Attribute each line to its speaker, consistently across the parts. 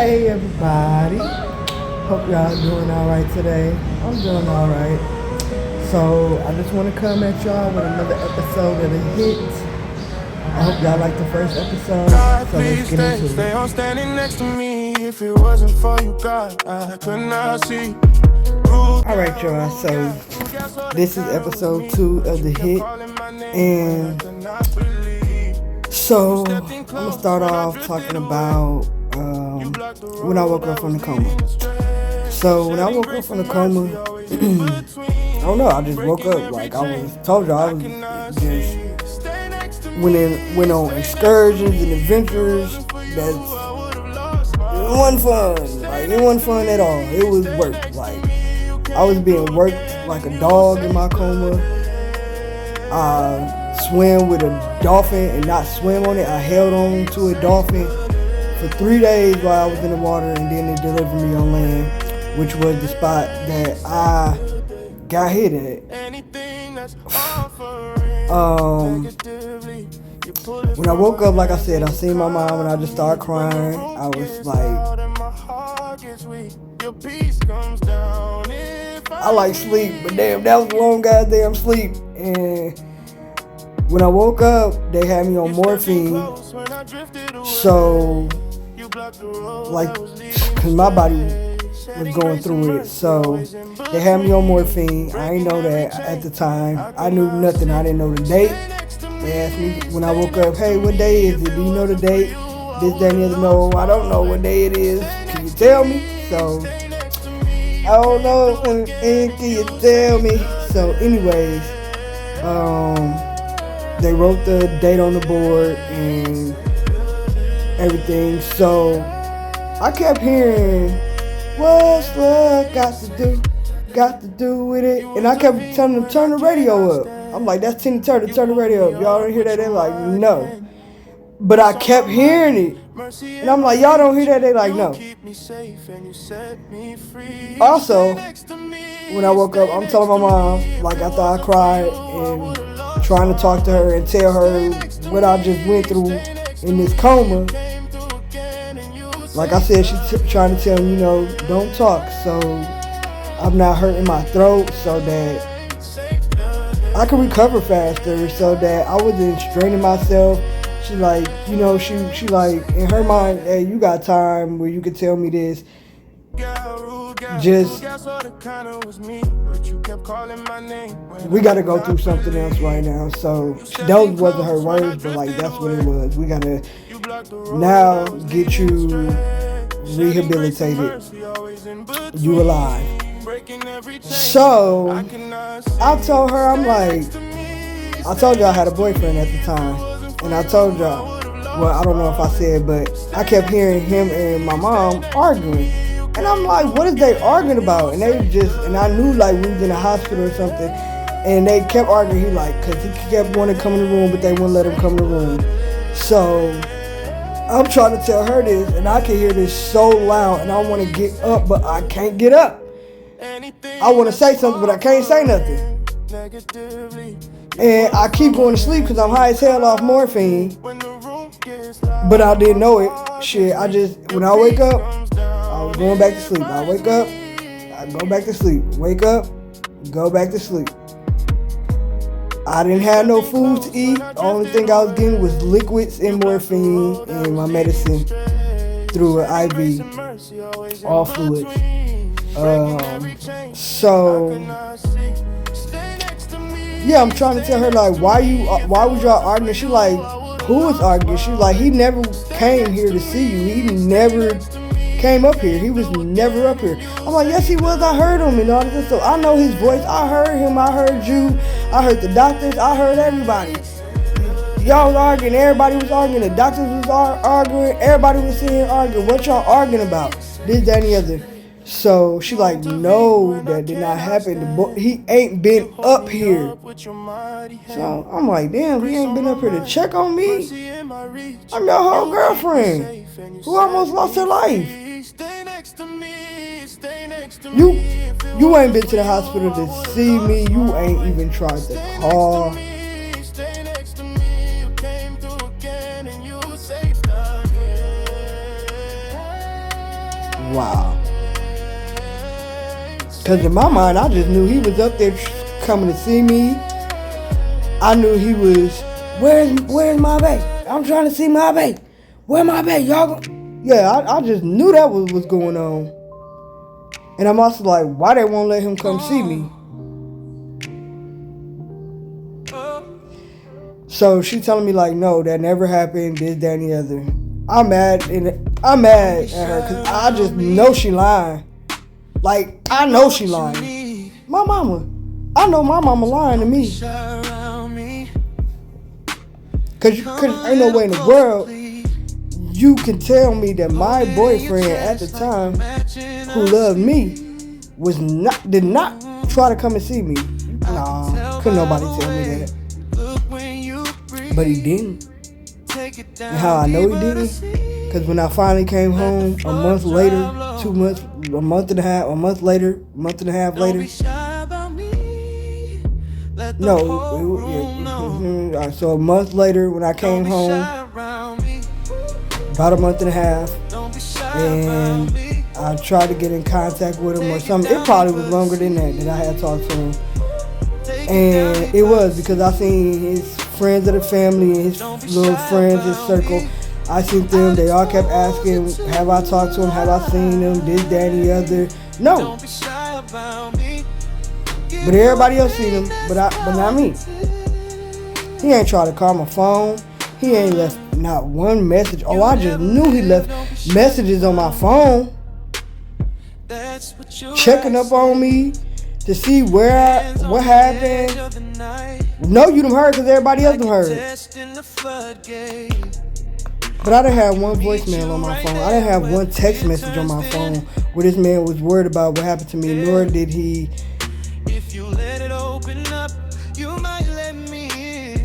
Speaker 1: Hey everybody, hope y'all doing alright today. I'm doing alright. So I just want to come at y'all with another episode of The Hit. I hope y'all like the first episode, so let's get into it.
Speaker 2: Stay on standing next to me. If it wasn't for you, God, I could not see.
Speaker 1: Alright y'all, so this is episode 2 of The Hit, and so I'm gonna start off talking about when I woke up from the coma. So when I woke up from the coma, I don't know, I just woke up like I told y'all I was just went on excursions and adventures that it wasn't fun. Like it wasn't fun at all. It was work. Like I was being worked like a dog in my coma. I swam with a dolphin and not swim on it. I held on to a dolphin for 3 days while I was in the water, and then they delivered me on land, which was the spot that I got hit at. When I woke up, like I said, I seen my mom and I just started crying. I was like, I like sleep, but damn, that was a long goddamn sleep. And when I woke up, they had me on morphine. So, like, cause my body was going through it. So, they had me on morphine. I didn't know that at the time. I knew nothing. I didn't know the date. They asked me when I woke up, hey, what day is it? Do you know the date? This, that, and the other. No, I don't know what day it is. Can you tell me? So, I don't know. And can you tell me? So, anyways, they wrote the date on the board and everything. So, I kept hearing, what's love got to do with it? And I kept telling them, turn the radio up. I'm like, that's Tina Turner, turn the radio up. Y'all don't hear that? They're like, no. But I kept hearing it. And I'm like, y'all don't hear that? They're like, no. Also, when I woke up, I'm telling my mom, like after I cried and trying to talk to her and tell her what I just went through in this coma. Like I said, she's trying to tell me, don't talk. So I'm not hurting my throat so that I can recover faster, so that I wasn't straining myself. She like, she like, in her mind, hey, you got time where you can tell me this. Just, we gotta go through something else right now. So those wasn't her words, but like that's what it was. We gotta now get you rehabilitated. You alive. So I told her, I'm like, I told y'all I had a boyfriend at the time, and I told y'all, well, I don't know if I said, but I kept hearing him and my mom arguing, and I'm like, what is they arguing about? And and I knew like we was in a hospital or something, and they kept arguing. He like, cause he kept wanting to come in the room, but they wouldn't let him come in the room. So I'm trying to tell her this, and I can hear this so loud, and I want to get up, but I can't get up. I want to say something, but I can't say nothing. And I keep going to sleep because I'm high as hell off morphine. But I didn't know it. Shit, when I wake up, I was going back to sleep. I wake up, I go back to sleep. Wake up, go back to sleep. I didn't have no food to eat. The only thing I was getting was liquids and morphine and my medicine through an IV, all fluids. So yeah, I'm trying to tell her like, why was y'all arguing? She like, who was arguing? She like, he never came here to see you. He never came up here. He was never up here. I'm like, yes he was. I heard him and all this. So I know his voice. I heard him. I heard you. I heard the doctors. I heard everybody. Y'all was arguing. Everybody was arguing. The doctors was arguing. Everybody was sitting here arguing. What y'all arguing about? This, that, and the other. So she like, no, that did not happen. He ain't been up here. So I'm like, damn, he ain't been up here to check on me. I'm your whole girlfriend who almost lost her life. You ain't been to the hospital to see me. You ain't even tried to call. wow. Because in my mind, I just knew he was up there coming to see me. I knew he was, where's my baby? I'm trying to see my baby. Where my baby? Y'all go? Yeah, I just knew that was what's going on. And I'm also like, why they won't let him come see me? So she telling me like, no, that never happened, this, that, and the other. I'm mad at her because I just know she lying. Like, I know she lying. My mama. I know my mama lying to me. Cause ain't no way in the world you can tell me that my boyfriend at the time who loved me did not try to come and see me. Nah, couldn't nobody tell me that. But he didn't. And how I know he didn't? Because when I finally came home a month later, 2 months, a month and a half later, so a month later when I came home, about a month and a half, and I tried to get in contact with him or something. It probably was longer than that I had talked to him. And it was because I seen his friends of the family and his little friends, his circle. I seen them, they all kept asking, have I talked to him, have I seen him, this, that, and the other. No. But everybody else seen him, but not me. He ain't tried to call my phone. He ain't left not one message. Oh, I just knew he left messages on my phone. Checking up on me to see what happened. No, you done heard because everybody else done heard. But I didn't have one voicemail on my phone. I didn't have one text message on my phone where this man was worried about what happened to me, nor did he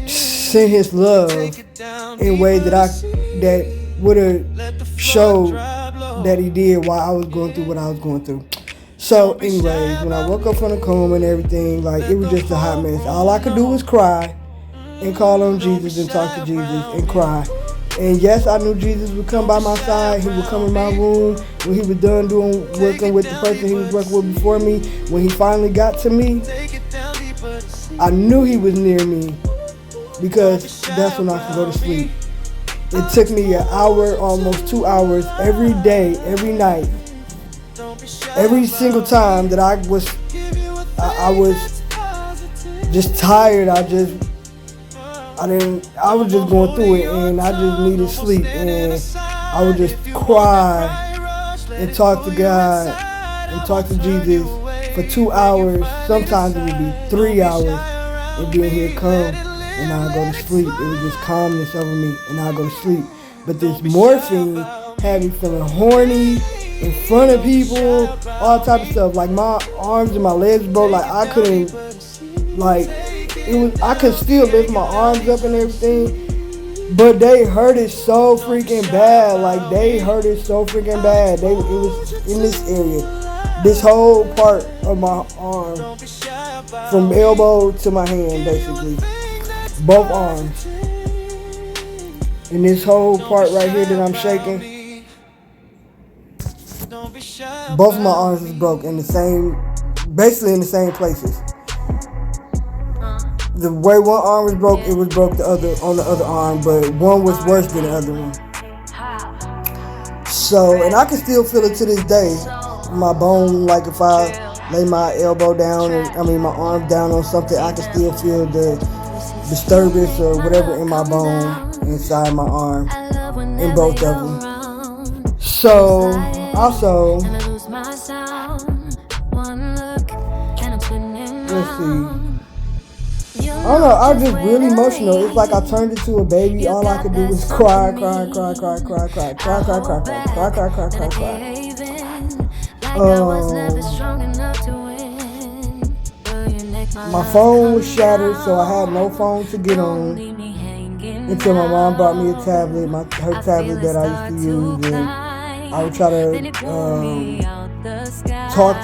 Speaker 1: send his love in a way that would have showed that he did while I was going through what I was going through. So anyways, when I woke up from the coma and everything, like, it was just a hot mess. All I could do was cry and call on Jesus and talk to Jesus and cry. And yes, I knew Jesus would come by my side. He would come in my room when he was done working with the person he was working with before me. When he finally got to me, I knew he was near me because that's when I could go to sleep. It took me an hour, almost 2 hours, every day, every night, every single time that I was just tired. I was just going through it, and I just needed sleep, and I would just cry and talk to God and talk to Jesus for 2 hours. Sometimes it would be 3 hours, and then he'd come and I'd go to sleep. It was just calmness over me, and I'd go to sleep. But this morphine had me feeling horny in front of people, all type of stuff. Like, my arms and my legs broke. Like, I couldn't, like, I could still lift my arms up and everything, but they hurt it so freaking bad. Like, they hurt it so freaking bad. It was in this area, this whole part of my arm, from elbow to my hand, basically, both arms. And this whole part right here that I'm shaking, both of my arms was broke basically in the same places. The way one arm was broke, it was broke on the other arm, but one was worse than the other one. So, and I can still feel it to this day. My bone, like if I lay my elbow down, my arm down on something, I can still feel the disturbance or whatever in my bone inside my arm, in both of them. So, also, let's see. I don't know, I was just really emotional. It's like I turned into a baby. All I could do was cry. My phone was shattered, so I had no phone to get on until my mom brought me a tablet, her tablet that I used to use, and I would try to talk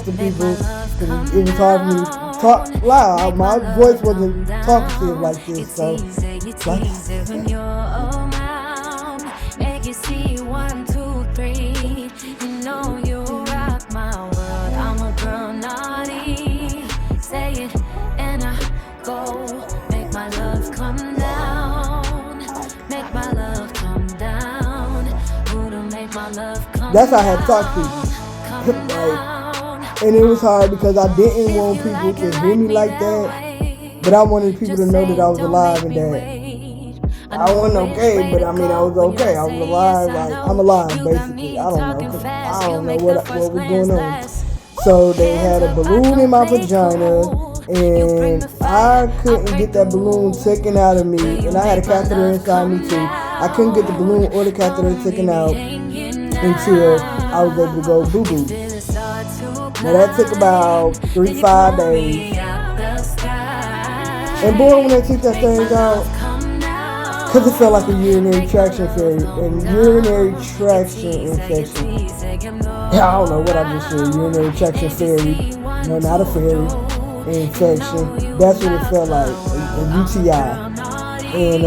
Speaker 1: to people, because it was hard for me to talk loud. My voice wasn't talkative like this, so like,
Speaker 3: know you rock my world. I'm a girl naughty. Say it and I go. Make my love come down. Make my love come down. Who to make my love come
Speaker 1: That's how I had talked to you. Like, and it was hard because I didn't want people to hear me like that, but I wanted people to know that I was alive and that I wasn't okay, but I mean I was okay. I was alive. Like, I'm alive basically. I don't know. 'Cause I don't know what was going on. So they had a balloon in my vagina, and I couldn't get that balloon taken out of me, and I had a catheter inside me too. I couldn't get the balloon or the catheter taken out until I was able to go boo-boo. Now that took about 3-5 days. And boy, when they took that thing out, because it felt like a urinary traction infection. Yeah, I don't know what I just said. Urinary traction fairy. No, not a fairy. Infection. That's what it felt like. A UTI. And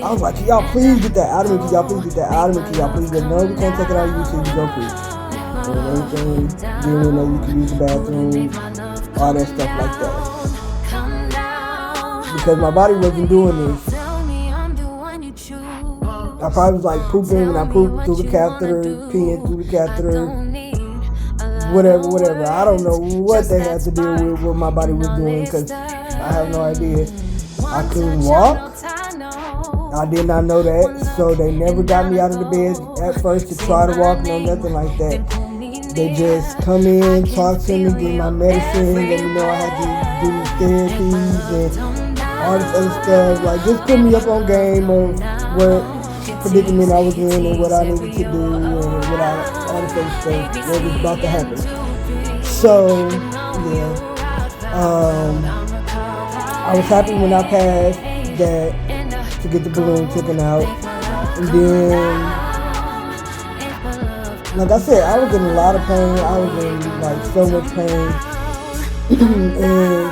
Speaker 1: I was like, can y'all please get that out of me? Can y'all please get that out of me? Can y'all please get it? No, we can't take it out of you till you go pee. And everything. Then you know you can use the bathroom. All that stuff like that. Because my body wasn't doing this. I probably was like pooping and I pooped through the catheter, peeing through the catheter, whatever. I don't know what they had to deal with what my body was doing because I have no idea. I couldn't walk. I did not know that. So they never got me out of the bed at first to try to walk, no, nothing like that. They just come in, talk to me, give me my medicine, let me know I had to do therapies and all this other stuff. Like, just put me up on game of what predicament I was in and what I needed to do and all this other stuff, what was about to happen. So, yeah. I was happy when I passed that to get the balloon taken out. And then, like I said, I was in a lot of pain. I was in like so much pain. And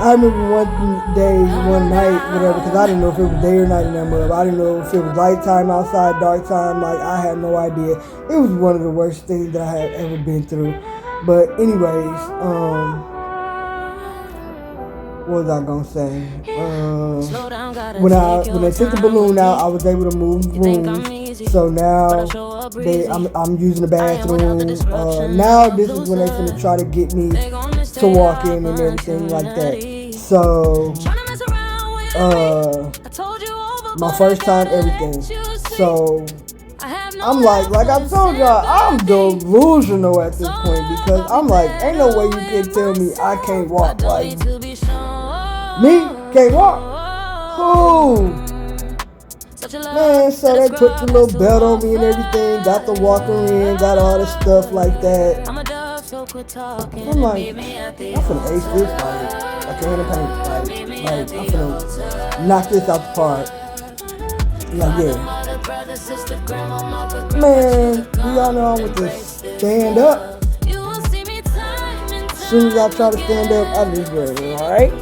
Speaker 1: I remember one day, one night, whatever, because I didn't know if it was day or night in that mud. I didn't know if it was light time outside, dark time. Like, I had no idea. It was one of the worst things that I had ever been through. But anyways, what was I gonna say? When they took the balloon out, I was able to move rooms. So now I'm using the bathroom. Now this is when they finna try to get me to walk in and everything like that. So my first time, everything. So I'm like I told y'all, I'm delusional at this point because I'm like, ain't no way you can tell me I can't walk. Like, me can't walk. Who? Man, so they put the little belt on me and everything, got the walker in, got all the stuff like that. I'm like, I'm finna ace this like a hand of paint. Like I'm finna knock this out the park. Like, yeah. Man, y'all know I'm with this stand up. As soon as I try to stand up, I just go, alright?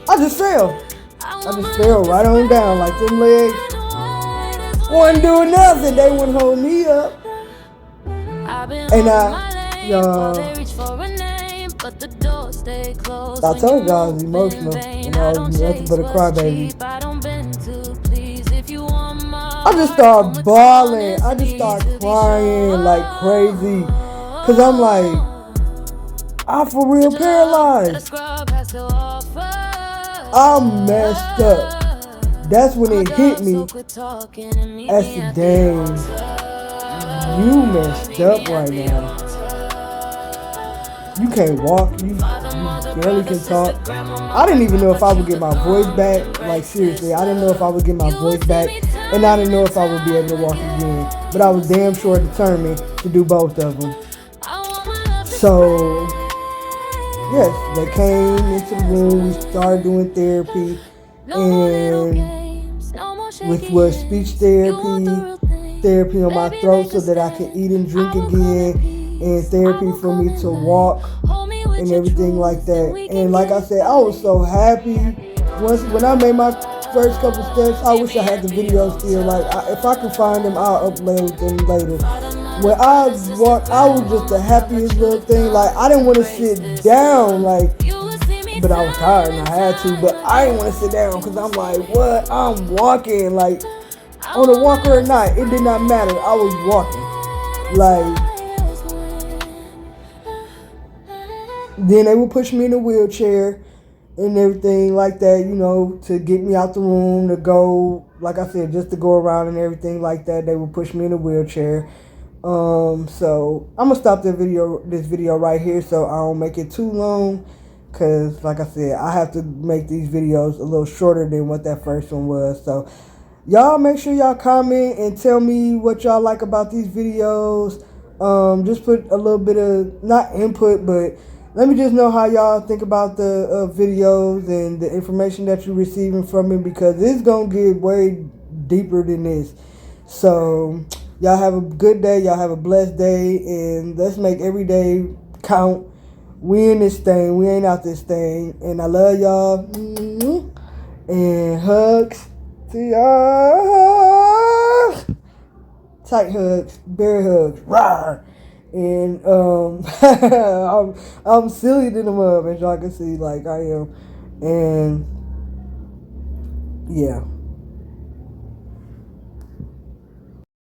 Speaker 1: I just fell. I just fell right on down like them legs wasn't doing nothing. They wouldn't hold me up. And I told y'all I was emotional and I was nothing but a crybaby. I just started bawling. I just started crying like crazy. Cause I'm like, I'm for real paralyzed. I'm messed up. That's when it hit me. I said, dang, you messed up right now. You can't walk. You barely can talk. I didn't even know if I would get my voice back. Like, seriously, I didn't know if I would get my voice back. And I didn't know if I would be able to walk again. But I was damn sure determined to do both of them. So, yes, they came into the room. We started doing therapy. And which was speech therapy on my throat so that I could eat and drink again, and therapy for me to walk and everything like that. And like I said, I was so happy when I made my first couple steps. I wish I had the video still. Like, if I can find them, I'll upload them later. when I walked, I was just the happiest little thing. Like, I didn't want to sit down, like, but I was tired and I had to. But I didn't want to sit down because I'm like, what? I'm walking. Like, on a walker or not, it did not matter. I was walking. Like, then they would push me in a wheelchair and everything like that, you know, to get me out the room, to go, like I said, just to go around and everything like that. They would push me in a wheelchair. So I'm gonna stop this video right here so I don't make it too long, because like I said, I have to make these videos a little shorter than what that first one was. So y'all make sure y'all comment and tell me what y'all like about these videos. Just put a little bit of, not input, but let me just know how y'all think about the videos and the information that you're receiving from me, because it's going to get way deeper than this. So, y'all have a good day. Y'all have a blessed day. And let's make every day count. We in this thing. We ain't out this thing. And I love y'all. And hugs to y'all. Tight hugs. Bear hugs. Rawr. And I'm silly than a mug, as y'all can see, like I am. And yeah.